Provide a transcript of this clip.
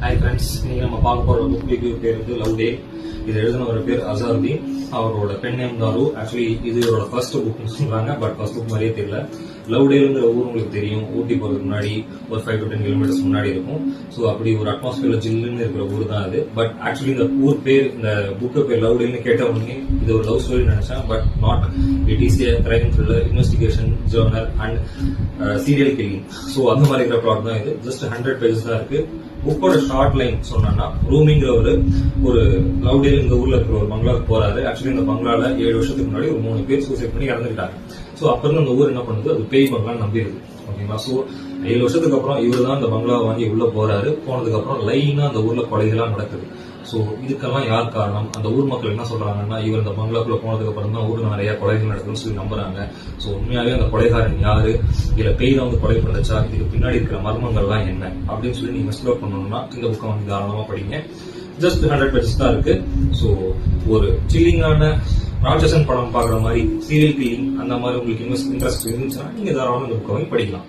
Hi friends, இன்னைக்கு நம்ம பார்க்க போற புக் ரிவ்யூ பேர் வந்து லவ் டே. இது எழுதினவர் பேர் அசாருதீன். அவரோட பென் நேம் தாரு. ஆக்சுவலி இது இவரோட ஃபர்ஸ்ட் புக்னு சொல்றாங்க, பட் ஃபர்ஸ்ட் புக் மாதிரியே தெரியல. லவ் டேங்கிற ஊர் உங்களுக்கு தெரியும், ஊட்டி போறதுக்கு முன்னாடி ஒரு 5 to 10 கிலோமீட்டர்ஸ் முன்னாடி இருக்கும். ஸோ அப்படி ஒரு அட்மாஸ்பியர்ல ஜில்லுன்னு இருக்கிற ஊர் தான் அது. பட் ஆக்சுவலி இந்த ஊர் பேர், இந்த புக்கு பேர் லவ் டேன்னு கேட்ட உடனே இது ஒரு லவ் ஸ்டோரி நினைச்சேன். But not. It is a crime thriller, investigation Journal and serial killing. So அந்த மாதிரி இருக்கிற ப்ளாட் தான் இது. ஜஸ்ட் 100 pages தான் இருக்கு. புக்கோட ஷார்ட் லைன் சொன்னா, ரூமிங்கிறவரு ஒரு லவ் டே இந்த ஊர்ல இருக்கிற ஒரு பங்களாவுக்கு போறாரு. ஆக்சுவலி இந்த பங்களால 7 வருஷத்துக்கு முன்னாடி ஒரு 3 பேர் சூசைட் பண்ணி இறந்துட்டாங்க. சோ அப்ப இருந்து அந்த ஊர் என்ன பண்ணுது, அது பேய் பங்களான்னு நம்பிடுது. ஓகேங்களா? சோ 7 வருஷத்துக்கு அப்புறம் இவரு தான் அந்த பங்களாவை வாங்கி உள்ள போறாரு. போனதுக்கு அப்புறம் லைனா அந்த ஊர்ல கொலைகள்லாம் நடக்குது. சோ இதுக்கெல்லாம் யார் காரணம்? அந்த ஊர் மக்கள் என்ன சொல்றாங்கன்னா, இவர் இந்த பங்களாக்குள்ள போனதுக்கு அப்புறம் தான் ஊர்ல நிறைய கொலைகள் நடக்குதுன்னு சொல்லி நம்புறாங்க. சோ உண்மையாவே அந்த கொலைகாரன் யாரு, இல்ல பேய் தான் வந்து கொலை பண்ணுச்சா, இதுக்கு பின்னாடி இருக்கிற மர்மங்கள்லாம் என்ன அப்படின்னு சொல்லி நீங்க எக்ஸ்ப்ளோர் பண்ணணும்னா இந்த புக்கை வந்து தாராளமா படிங்க. ஜஸ்ட் 100 pages தான் இருக்கு. சோ ஒரு சில்லிங்கான ராட்சசன் படம் பாக்குற மாதிரி, சீரியல் கில்லிங் அந்த மாதிரி உங்களுக்கு இன்ட்ரெஸ்ட் இருந்துச்சுன்னா நீங்க தாராளமா இந்த புக்கை படிக்கலாம்.